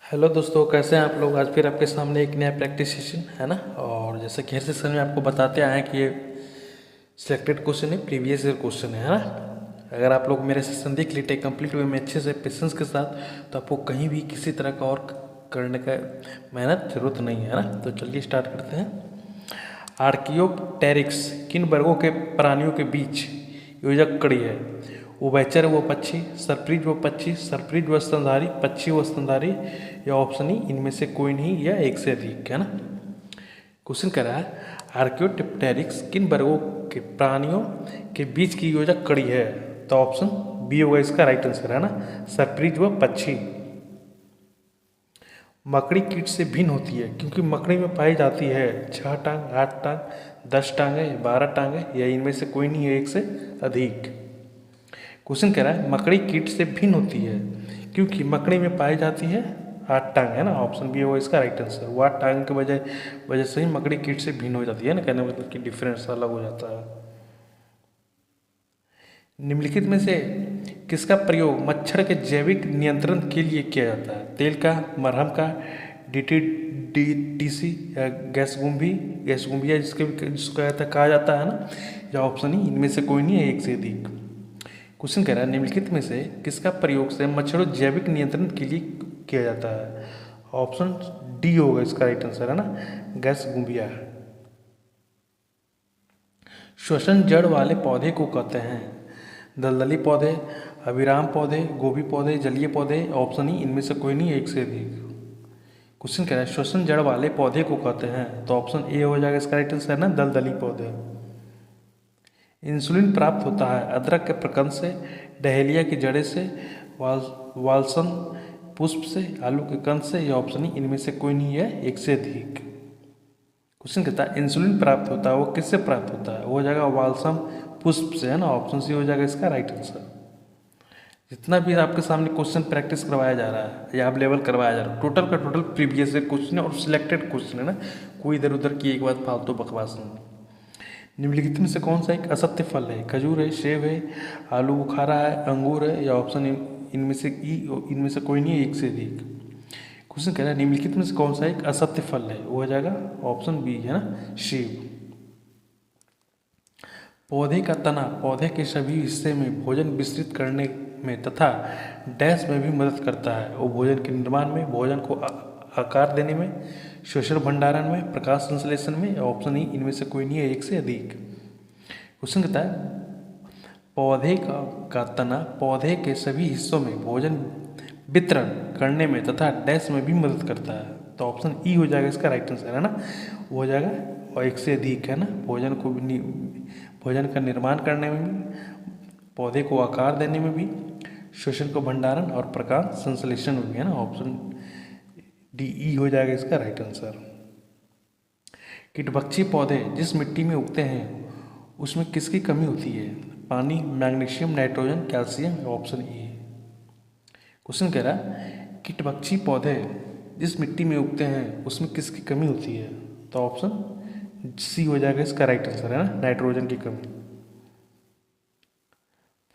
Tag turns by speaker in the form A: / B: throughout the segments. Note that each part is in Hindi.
A: हेलो दोस्तों, कैसे हैं आप लोग। आज फिर आपके सामने एक नया प्रैक्टिस सेशन है ना। और जैसे कि हर सेशन में आपको बताते आए हैं कि ये सिलेक्टेड क्वेश्चन है, प्रीवियस ईयर क्वेश्चन है ना। अगर आप लोग मेरे सेशन देख लेते कंप्लीट वे में अच्छे से पेशेंस के साथ, तो आपको कहीं भी किसी तरह का और करने का मेहनत जरूरत नहीं है ना। तो चलिए स्टार्ट करते हैं। आर्कियोप्टेरिक्स किन वर्गों के प्राणियों के बीच योजक कड़ी है। उभयचर व पक्षी, सरप्रीज व पक्षी, सरप्रीज व स्तनधारी, पक्षी व स्तनधारी, या ऑप्शन ई इनमें से कोई नहीं या एक से अधिक है ना। क्वेश्चन कह रहा है आर्कियोप्टेरिक्स किन वर्गों के प्राणियों के बीच की योजक कड़ी है। तो ऑप्शन बी होगा इसका राइट आंसर है ना, सरप्रीज व पक्षी। मकड़ी कीट से भिन्न होती है क्योंकि मकड़ी में पाई जाती है 6 टांग, 8 टांग, 10 टांगे, 12 टांगे, या इनमें से कोई नहीं है एक से अधिक। क्वेश्चन कह रहा है मकड़ी कीट से भिन्न होती है क्योंकि मकड़ी में पाई जाती है 8 टांग है ना। ऑप्शन बी होगा इसका राइट आंसर। वो 8 टांग की वजह से ही मकड़ी कीट से भिन्न हो जाती है ना, कहने का मतलब कि डिफरेंस अलग हो जाता है। निम्नलिखित में से किसका प्रयोग मच्छर के जैविक नियंत्रण के लिए किया जाता है। तेल का, मरहम का, DDTC या गैसगुम्बिया जिसको कहा जाता है ना, या ऑप्शन ही इनमें से कोई नहीं है एक से अधिक। क्वेश्चन कह रहा है निम्नलिखित में से किसका प्रयोग से मच्छरों जैविक नियंत्रण के लिए किया जाता है। ऑप्शन डी होगा इसका राइट आंसर है ना, गैसगुम्बिया। श्वसन जड़ वाले पौधे को कहते हैं। दलदली पौधे, अविराम पौधे, गोभी पौधे, जलीय पौधे, ऑप्शन ही इनमें से कोई नहीं एक से अधिक। क्वेश्चन कह रहा है श्वसन जड़ वाले पौधे को कहते हैं, तो ऑप्शन ए हो जाएगा इसका राइट आंसर है ना, दलदली पौधे। इंसुलिन प्राप्त होता है अदरक के प्रकंद से, डहेलिया की जड़े से, वालसन पुष्प से, आलू के कंद से, या ऑप्शन ही इनमें से कोई नहीं है एक से अधिक। क्वेश्चन कहता है इंसुलिन प्राप्त होता है वो किससे प्राप्त होता है। वो हो जाएगा वालसम पुष्प से है ना, ऑप्शन सी हो जाएगा इसका राइट आंसर। जितना भी आपके सामने क्वेश्चन प्रैक्टिस करवाया जा रहा है या आप लेवल करवाया जा रहा है, टोटल का टोटल प्रीवियस क्वेश्चन है और सिलेक्टेड क्वेश्चन है ना, कोई इधर उधर की एक बात फालतू बकवास नहीं। निम्नलिखित में से कौन सा एक असत्य फल है। खजूर है, सेब है, आलू बुखारा है, अंगूर है, या ऑप्शन इनमें से कोई नहीं है एक से अधिक। क्वेश्चन कह रहा है निम्नलिखित में से कौन सा एक असत्य फल है। वो हो जाएगा ऑप्शन बी है ना, सेब। पौधे का तना पौधे के सभी हिस्से में भोजन विस्तृत करने में तथा डैश में भी मदद करता है। वो भोजन के निर्माण में, भोजन को आकार देने में, श्वसन भंडारण में, प्रकाश संश्लेषण में, ऑप्शन ही इनमें से कोई नहीं है एक से अधिक। क्वेश्चन कहता है पौधे का तना पौधे के सभी हिस्सों में भोजन वितरण करने में तथा डैश में भी मदद करता है। तो ऑप्शन ई हो जाएगा इसका राइट आंसर है ना, वो हो जाएगा और एक से अधिक है ना। भोजन का निर्माण करने में भी, पौधे को आकार देने में भी, श्वसन को भंडारण और प्रकाश संश्लेषण में भी है ना। ऑप्शन डी ई हो जाएगा इसका राइट आंसर। कीटभक्षी पौधे जिस मिट्टी में उगते हैं उसमें किसकी कमी होती है। पानी, magnesium, nitrogen, calcium, option E. Question कह रहा है कीटभक्षी पौधे जिस मिट्टी में उगते हैं उसमें किसकी कमी होती है। तो ऑप्शन सी हो जाएगा इसका राइट आंसर है ना, नाइट्रोजन की कमी।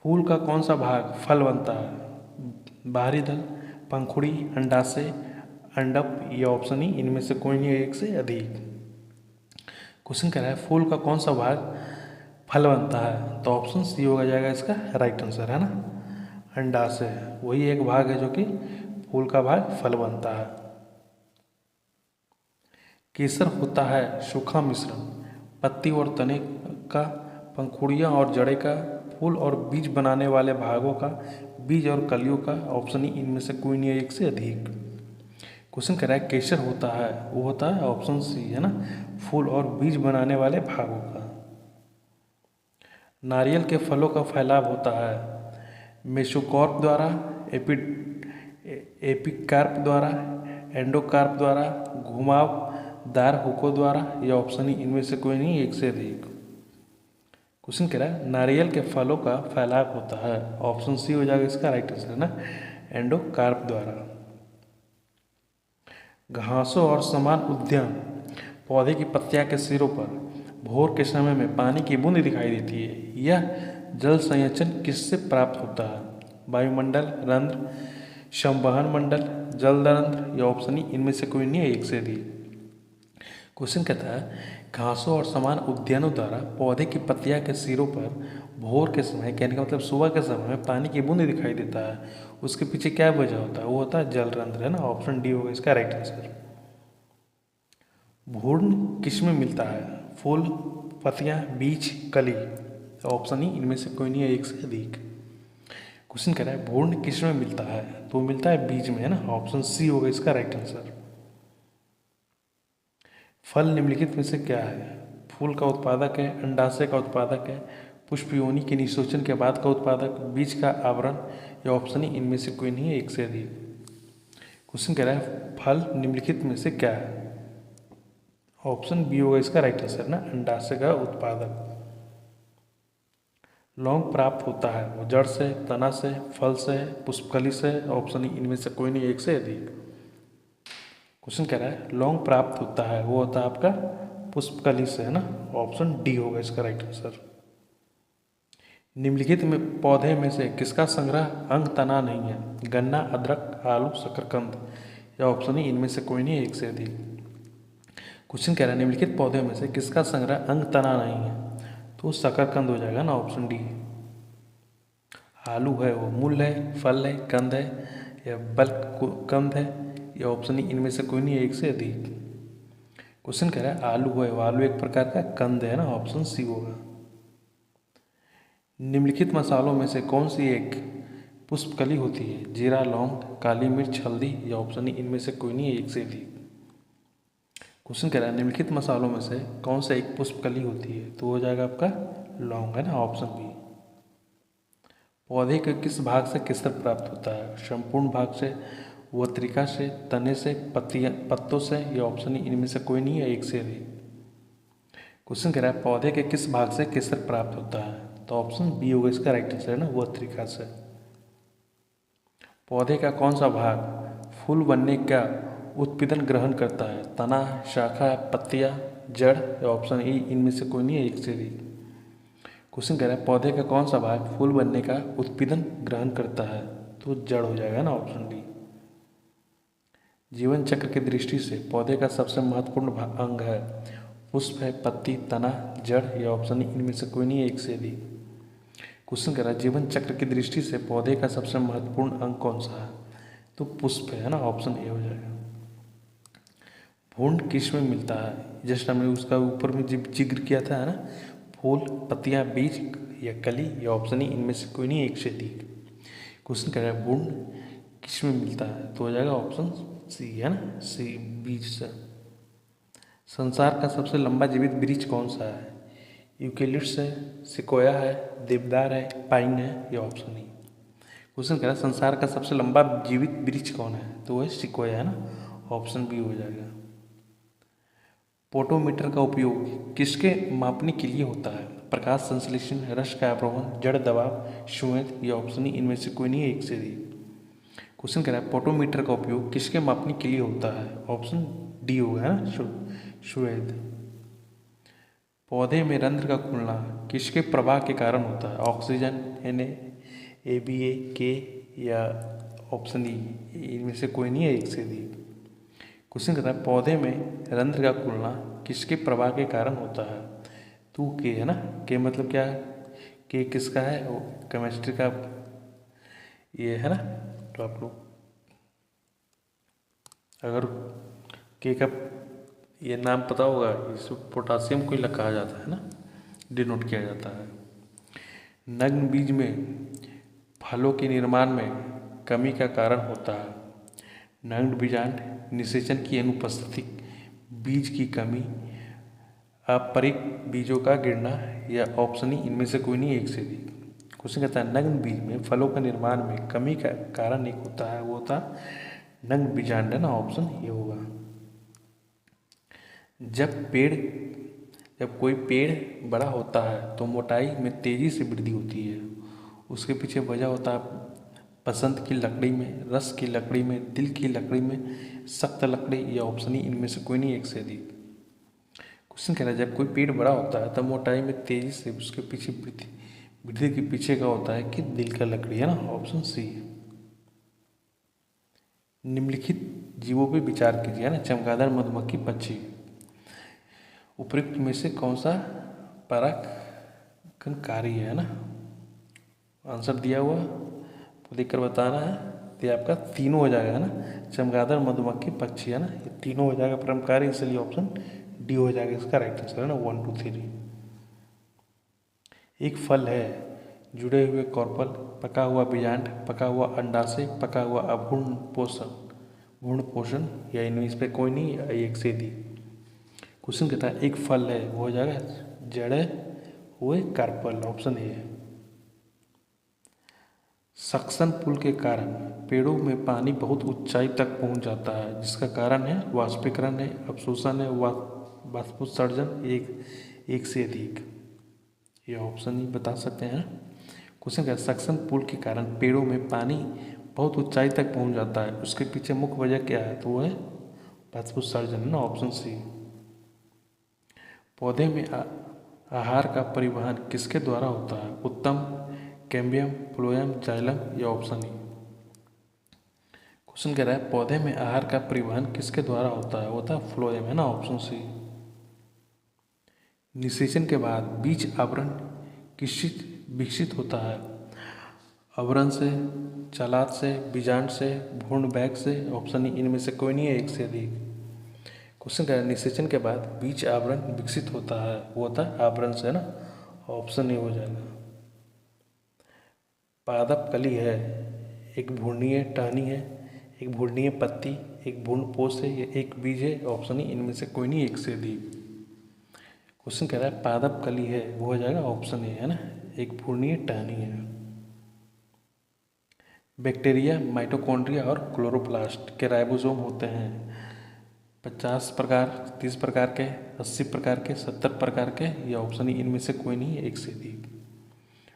A: फूल का कौन सा भाग फल बनता है। बाहरी दल, पंखुड़ी, अंडाशय, अंडप, या ऑप्शन ही इनमें से कोई नहीं एक से अधिक। क्वेश्चन कह रहा है फूल का कौन सा भाग फल बनता है। तो ऑप्शन सी होगा जाएगा इसका राइट आंसर है ना, अंडाशय। वही एक भाग है जो कि फूल का भाग फल बनता है। केसर होता है सूखा मिश्रण पत्ती और तने का, पंखुड़ियाँ और जड़े का, फूल और बीज बनाने वाले भागों का, बीज और कलियों का, ऑप्शन ही इनमें से कोई नहीं है एक से अधिक। क्वेश्चन कह रहा है केसर होता है, वो होता है ऑप्शन सी है ना, फूल और बीज बनाने वाले भागों का। नारियल के फलों का फैलाव होता है मेसोकार्प द्वारा, एपिकार्प द्वारा, एंडोकार्प द्वारा, घुमावदार हुकों द्वारा, या ऑप्शन ही इनमें से कोई नहीं एक से अधिक। क्वेश्चन कह रहा है नारियल के फलों का फैलाव होता है, ऑप्शन सी हो जाएगा इसका राइट आंसर है ना, एंडोकार्प द्वारा। घासों और समान उद्यान पौधे की पत्तियां के सिरों पर भोर के समय में पानी की बूंद दिखाई देती है। यह जल संचयन किससे प्राप्त होता है। वायुमंडल, रंध्र, संवहन मंडल, जलदरंध्र या ऑप्शन ई इनमें से कोई नहीं है, एक से अधिक। क्वेश्चन कहता है घासों और समान उद्यानों द्वारा पौधे की पत्तियां के सिरों पर भोर के समय, कहने का मतलब सुबह के समय में पानी की बूंद दिखाई देता है, उसके पीछे क्या वजह होता है? वो होता है जलरंध्र, है ना। ऑप्शन डी होगा इसका राइट आंसर। भ्रूण किसमें मिलता है? फूल, पत्तियां, बीज, कली। ऑप्शन ई इनमें से कोई नहीं है, एक से अधिक। क्वेश्चन कह रहा है भ्रूण किसमें मिलता है? तो मिलता है बीज में, है ना। ऑप्शन सी होगा इसका राइट आंसर। फल निम्नलिखित में से क्या है? फूल का उत्पादक है, अंडाशय का उत्पादक है, पुष्प योनि के निषेचन के बाद का उत्पादक, बीज का आवरण, या ऑप्शन ई इनमें से कोई नहीं है, एक से अधिक। क्वेश्चन कह रहा है फल निम्नलिखित में से क्या है? ऑप्शन बी होगा इसका राइट आंसर ना, अंडाशय का उत्पादक। लौंग प्राप्त होता है वो जड़ से, तना से, फल से, पुष्पकली से, ऑप्शन ई इनमें से कोई नहीं, एक से अधिक। क्वेश्चन कह रहा है लौंग प्राप्त होता है वो होता है आपका पुष्पकली से, है ना। ऑप्शन डी होगा इसका राइट आंसर। निम्नलिखित में पौधे में से किसका संग्रह अंग तना नहीं है? गन्ना, अदरक, आलू, शकरकंद, या ऑप्शन ई इनमें से कोई नहीं है, एक से अधिक। क्वेश्चन कह रहा है निम्नलिखित पौधे में से किसका संग्रह अंग तना नहीं है? तो शकरकंद हो जाएगा ना, ऑप्शन डी। आलू है वो मूल है, फल है, कंद है, या बल्क कंद है, या ऑप्शन ई इनमें से कोई नहीं है, एक से अधिक। क्वेश्चन कह रहा है आलू है वो, आलू एक प्रकार का कंद है ना, ऑप्शन सी होगा। निम्नलिखित मसालों में से कौन सी एक पुष्पकली होती है? जीरा, लौंग, काली मिर्च, हल्दी, या ऑप्शन ई इनमें से कोई नहीं है, एक से अधिक। क्वेश्चन कह रहा है निम्नलिखित मसालों में से कौन सा एक पुष्पकली होती है? तो हो जाएगा आपका लौंग, है ना, ऑप्शन बी। पौधे के किस भाग से केसर प्राप्त होता है? संपूर्ण भाग से, वत्रिका से, तने से, पत्तों से, या ऑप्शन ई इनमें से कोई नहीं है, एक से अधिक। क्वेश्चन कह रहा है पौधे के किस भाग से केसर प्राप्त होता है? तो ऑप्शन बी होगा इसका राइट आंसर, है ना, वत्रिका से। पौधे का कौन सा भाग फूल बनने का उत्पादन ग्रहण करता है? तना, शाखा, पत्तियां, जड़, या ऑप्शन ई इनमें से कोई नहीं है, एक से अधिक। क्वेश्चन कह रहा है पौधे का कौन सा भाग फूल बनने का उत्पादन ग्रहण करता है? तो जड़ हो जाएगा ना, ऑप्शन डी। जीवन चक्र की दृष्टि से पौधे का सबसे महत्वपूर्ण अंग है? पुष्प है, पत्ती, तना, जड़, या ऑप्शन इनमें से कोई नहीं है, एक से अधिक। क्वेश्चन कह रहा है जीवन चक्र की दृष्टि से पौधे का सबसे महत्वपूर्ण अंग कौन सा है? तो पुष्प है ना, ऑप्शन ए हो जाएगा। भ्रूण किस में मिलता है? जस्ट हमने उसका ऊपर में जिक्र किया था, है ना। फूल, पत्तियां, बीज, या कली, या ऑप्शन ई इनमें से कोई नहीं, एक से अधिक। क्वेश्चन कह रहा है भ्रूण किस में मिलता है? तो हो जाएगा ऑप्शन सी, है ना, सी, बीज से। संसार का सबसे लंबा जीवित वृक्ष कौन सा है? यूकेलिप्टस है, सिकोया है, देवदार है, पाइन है, या ऑप्शन ई। क्वेश्चन कह रहा है संसार का सबसे लंबा जीवित वृक्ष कौन है? तो वो है सिकोया, है ना, ऑप्शन बी हो जाएगा। पोटोमीटर का उपयोग किसके मापने के लिए होता है? प्रकाश संश्लेषण, रस का अवरोहण, जड़ दबाव, संवेद, या ऑप्शन ई इनमें से कोई नहीं है, एक से अधिक। क्वेश्चन कह रहा है पोटोमीटर का उपयोग किसके मापने के लिए होता है? ऑप्शन डी होगा, है ना, संवेद। पौधे में रंध्र का खुलना किसके प्रवाह के कारण होता है? ऑक्सीजन, Na, Aba, K, या ऑप्शन ई इनमें से कोई नहीं है, एक से अधिक। क्वेश्चन कहता है पौधे में रंध्र का खुलना किसके प्रवाह के कारण होता है? तो के, है ना, के मतलब क्या है? के किसका है? वो केमिस्ट्री का ये है ना। तो आप लोग अगर के का ये नाम पता होगा, इसको पोटासियम को ही कहा जाता है ना, डिनोट किया जाता है। नग्न बीज में फलों के निर्माण में कमी का कारण होता है? नग्न बीजांड, निषेचन की अनुपस्थिति, बीज की कमी, अपरिक बीजों का गिरना, या ऑप्शन ई इनमें से कोई नहीं, एक से अधिक। क्वेश्चन कहता है नग्न बीज में फलों का निर्माण में कमी का कारण एक होता है, वो होता है नग्न बीजांड, है ना, ऑप्शन ये होगा। जब कोई पेड़ बड़ा होता है तो मोटाई में तेजी से वृद्धि होती है, उसके पीछे वजह होता है बसंत की लकड़ी में, रस की लकड़ी में, दिल की लकड़ी में, सख्त लकड़ी, या ऑप्शन ई इनमें से कोई नहीं, एक से अधिक। क्वेश्चन कह रहा है जब कोई पेड़ बड़ा होता है तब मोटाई में तेजी से उसके पीछे वृद्धि के पीछे का होता है कि दिल का लकड़ी, है ना, ऑप्शन सी। निम्नलिखित जीवों पे विचार कीजिए, है ना। चमगादड़, मधुमक्खी, पक्षी। उपयुक्त में से कौन सा परागणकारी है ना। आंसर दिया हुआ तो देखकर बताना है। तो ये आपका तीनों हो जाएगा, है ना। चमगादड़, मधुमक्खी, पक्षी, है ना, ये तीनों हो जाएगा परागणकारी, इसलिए ऑप्शन डी हो जाएगा इसका राइट आंसर, है ना। 1 2 3। एक फल है, जुड़े हुए कॉर्पल, पका हुआ बीजांड, पका हुआ अंडाशय, पका हुआ अभ्रूण पोषण, भ्रूण पोषण, या इनमें इस पर कोई नहीं, एक से अधिक। क्वेश्चन कहता है एक फल है, वो हो जाएगा जड़े हुए कार्पल, ऑप्शन ए है। सक्शन पुल के कारण पेड़ों में पानी बहुत ऊंचाई तक पहुंच जाता है, जिसका कारण है वाष्पीकरण है, अवशोषण है, वाष्पोत्सर्जन, एक से अधिक। ये ऑप्शन ही बता सकते हैं। क्वेश्चन क्या है, सक्शन पुल के कारण पेड़ों में पानी बहुत ऊंचाई तक पहुंच जाता है, उसके पीछे मुख्य वजह क्या है, तो वो है वाष्पोत्सर्जन, है ना, ऑप्शन सी। पौधे में आहार का परिवहन किसके द्वारा होता है, उत्तम, कैम्बियम, फ्लोएम, जाइलम, या ऑप्शन ई। क्वेश्चन कह रहा है पौधे में आहार का परिवहन किसके द्वारा होता है, होता है फ्लोएम, है ना, ऑप्शन सी। निषेचन के बाद बीज आवरण किससे विकसित होता है, आवरण से, चालात से, बीजांड से, भ्रूण बैग से, ऑप्शन ई, इनमें से कोई नहीं है, एक से अधिक। क्वेश्चन क्या है, निषेचन के बाद बीज आवरण विकसित होता है, वो होता है आवरण से, है ना, ऑप्शन ए हो जाएगा। पादप कली है, एक भ्रूणीय टहनी है, एक भ्रूणीय पत्ती, एक भ्रूणपोष है, या एक बीज है, ऑप्शन ई, इनमें से कोई नहीं, एक से अधिक। क्वेश्चन कह रहा है पादप कली है, वो हो जाएगा ऑप्शन ए, है ना, एक भ्रूणीय टहनी है। बैक्टीरिया, माइटोकॉन्ड्रिया और क्लोरोप्लास्ट के राइबोसोम होते हैं 50 प्रकार, 30 प्रकार के, 80 प्रकार के, 70 प्रकार के, या ऑप्शन ई, इनमें से कोई नहीं है, एक से अधिक।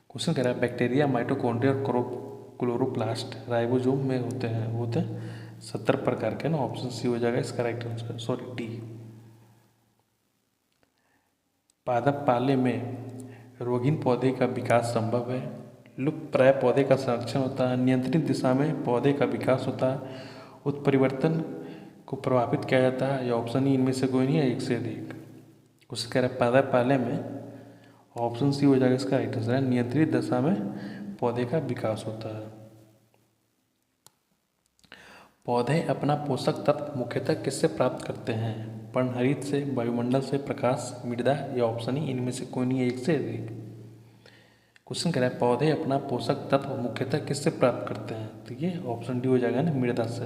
A: क्वेश्चन कह रहा है बैक्टीरिया, माइटोकॉन्ड्रिया और क्लोरोप्लास्ट राइबोसोम में होते हैं 70 प्रकार के, ना, ऑप्शन सी हो जाएगा इसका राइट आंसर, सॉरी डी। पादप पाले में रोगीन पौधे का विकास संभव है, लुप्त प्राय पौधे का संरक्षण होता है, नियंत्रित दिशा में पौधे का विकास होता है, उत्परिवर्तन को प्रभावित किया जाता है, या ऑप्शन ई, इनमें से कोई नहीं है, एक से अधिक। कुछ कह रहा है पादप पाले में, ऑप्शन सी हो जाएगा इसका राइट आंसर है, नियंत्रित दशा में पौधे का विकास होता है। पौधे अपना पोषक तत्व मुख्यतः किससे प्राप्त करते हैं, पर्णहरित से, वायुमंडल से, प्रकाश, मृदा, या ऑप्शन ई, इनमें से कोई नहीं है, एक से अधिक। क्वेश्चन कह रहा है पौधे अपना पोषक तत्व मुख्यतः किससे प्राप्त करते हैं, तो ये ऑप्शन डी हो जाएगा ना, मृदा से।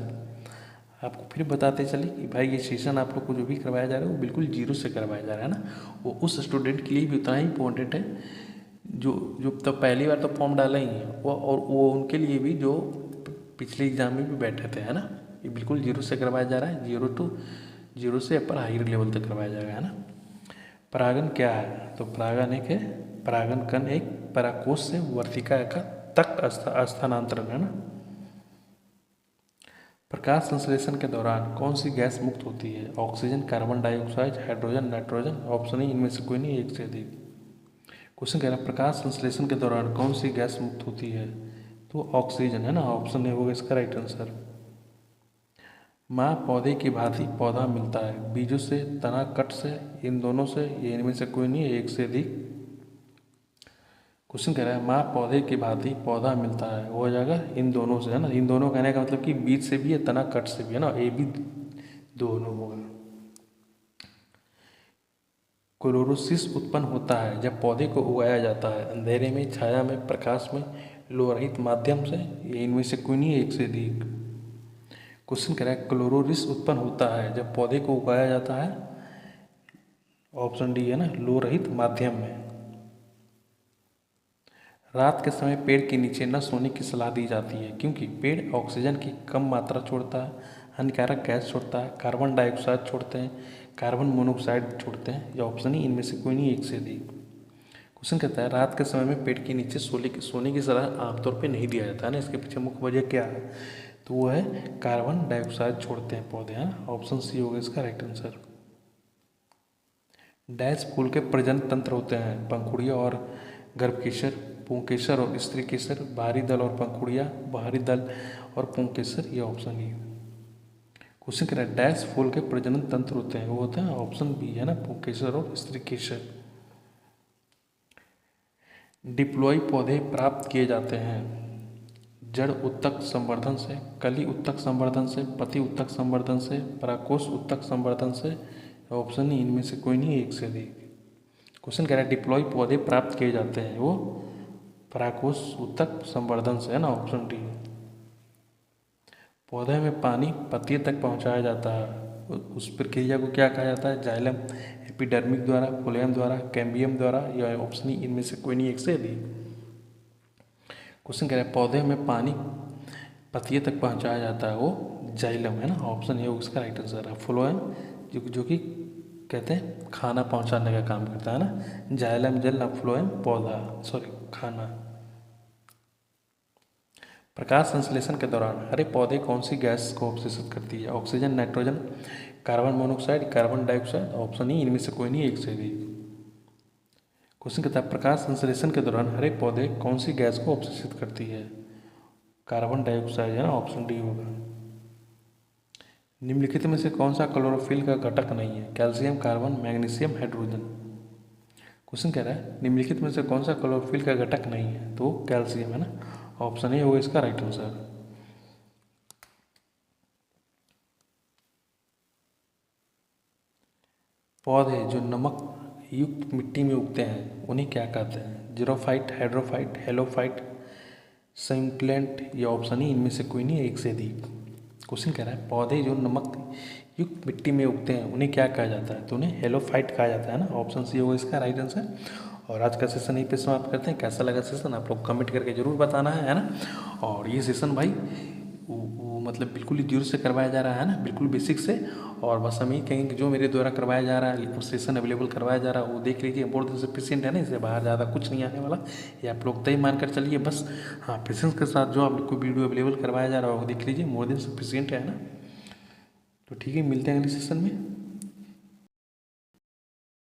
A: आपको फिर बताते चलिए कि भाई ये सेशन आप लोग को जो भी करवाया जा रहा है वो बिल्कुल जीरो से करवाया जा रहा है ना, वो उस स्टूडेंट के लिए भी उतना ही इम्पोर्टेंट है जो जो तो पहली बार तो फॉर्म डाला ही है वो, और वो उनके लिए भी जो पिछले एग्जाम में भी बैठे थे, है ना। ये बिल्कुल जीरो से करवाया जा रहा है, जीरो से अपर हायर लेवल तक करवाया जाएगा, है ना। परागन क्या है, तो परागन एक है, परागन कण एक परागकोश से वर्तिका का तक स्थानांतरण, है ना। प्रकाश संश्लेषण के दौरान कौन सी गैस मुक्त होती है, oxygen, carbon dioxide, hydrogen, nitrogen, option E, इनमें से कोई नहीं, एक से अधिक। क्वेश्चन कह रहा है प्रकाश संश्लेषण के दौरान कौन सी गैस मुक्त होती है, तो ऑक्सीजन, है ना, ऑप्शन ए होगा इसका राइट आंसर। माँ पौधे की भांति पौधा मिलता है, बीजों से, तना, कट से, इन दोनों से, ये इनमें से कोई नहीं है, एक से अधिक। क्वेश्चन कह रहा है माँ पौधे की भांति पौधा मिलता है, वो हो जाएगा इन दोनों से, है ना। इन दोनों कहने का मतलब कि बीज से भी है, तना, कट से भी, है ना, ए भी दोनों होगा। क्लोरोसिस उत्पन्न होता है जब पौधे को उगाया जाता है, अंधेरे में, छाया में, प्रकाश में, लोहरहित माध्यम से, ये इनमें से कोई नहीं है, एक से अधिक। क्वेश्चन कह रहा है क्लोरोरिस उत्पन्न होता है जब पौधे को उगाया जाता है, ऑप्शन डी है ना, लोहरहित माध्यम में। रात के समय पेड़ के नीचे न सोने की सलाह दी जाती है क्योंकि पेड़ ऑक्सीजन की कम मात्रा छोड़ता है, हानिकारक गैस छोड़ता है, कार्बन डाइऑक्साइड छोड़ते हैं, कार्बन मोनोऑक्साइड छोड़ते हैं, या ऑप्शन ही, इनमें से कोई नहीं, एक से अधिक। क्वेश्चन कहता है रात के समय में पेड़ के नीचे सोने की सलाह आमतौर पर नहीं दिया जाता है ना, इसके पीछे मुख्य वजह क्या है, तो वो है कार्बन डाइऑक्साइड छोड़ते हैं पौधे, हैं, ऑप्शन सी होगा इसका राइट आंसर। डैश फूल के प्रजनन तंत्र होते हैं, पंखुड़िया और गर्भकेसर, पुंकेसर और स्त्री केसर, बाहरी दल और पंखुड़िया, बाहरी दल और पुंकेसर, ये ऑप्शन ही। क्वेश्चन कह रहा है डैश फूल के प्रजनन तंत्र होते हैं, वो होता है ऑप्शन बी है ना, पुंकेसर और स्त्रीकेसर। डिप्लॉय पौधे प्राप्त किए जाते हैं जड़ उत्तक संवर्धन से, कली उत्तक संवर्धन से, पति उत्तक संवर्धन से, पराकोष उत्तक संवर्धन से। ऑप्शन नहीं, इनमें से कोई नहीं, एक से अधिक। क्वेश्चन कह रहा है डिप्लॉय पौधे प्राप्त किए जाते हैं, वो पराकोष उत्तक संवर्धन से है ना, ऑप्शन डी। पौधे में पानी पत्ती तक पहुंचाया जाता है, उस प्रक्रिया को क्या कहा जाता है? जाइलम, एपिडर्मिक द्वारा, फ्लोएम द्वारा, कैम्बियम द्वारा, या ऑप्शन इनमें से कोई नहीं, एक से अधिक। क्वेश्चन कह रहा है पौधे में पानी पत्ती तक पहुंचाया जाता है, वो जाइलम है ना, ऑप्शन ए उसका राइट आंसर है। फ्लोएम जो कि कहते हैं खाना पहुंचाने का काम करता है ना, जाइलम जल, फ्लोएम पौधा, सॉरी खाना। प्रकाश संश्लेषण के दौरान हरे पौधे कौन सी गैस को अवशोषित करती है? Oxygen, nitrogen, carbon monoxide, carbon dioxide. Option E इनमें से कोई नहीं, एक से भी। क्वेश्चन कहता है प्रकाश संश्लेषण के दौरान हरे पौधे कौन सी गैस को अवशोषित करती है? कार्बन डाइऑक्साइड है ना, ऑप्शन डी होगा। निम्नलिखित में से कौन सा क्लोरोफिल का घटक नहीं है? Calcium, carbon, magnesium, hydrogen. Question कह रहा है निम्नलिखित में से कौन सा क्लोरोफिल का घटक नहीं है? तो कैल्शियम है ना, ऑप्शन ए होगा इसका राइट आंसर। पौधे जो नमक युक्त मिट्टी में उगते हैं उन्हें क्या कहते हैं? जीरोफाइट, हाइड्रोफाइट, हेलोफाइट, सिंक्लेंट, या ऑप्शन ही इनमें से कोई नहीं, एक से अधिक। क्वेश्चन कह रहा है पौधे जो नमक युक्त मिट्टी में उगते हैं उन्हें क्या कहा जाता है? तो उन्हें हेलोफाइट कहा जाता है ना, ऑप्शन सी होगा इसका राइट आंसर। और आज का सेशन यहीं पे समाप्त करते हैं। कैसा लगा सेशन आप लोग कमेंट करके जरूर बताना है ना। और ये सेशन भाई वो मतलब बिल्कुल ही जीरो से करवाया जा रहा है ना, बिल्कुल बेसिक से। और बस हम यही कहेंगे कि जो मेरे द्वारा करवाया जा रहा है, सेशन अवेलेबल करवाया जा रहा है, वो देख लीजिए। मोर देन सफिशिएंट है ना, इससे बाहर ज़्यादा कुछ नहीं आने वाला, ये आप लोग तय मान कर चलिए बस। हाँ, पेशेंस के साथ जो आप लोग को वीडियो अवेलेबल करवाया जा रहा है वो देख लीजिए, मोर देन सफिशिएंट है ना। तो ठीक है, मिलते हैं अगले सेशन में।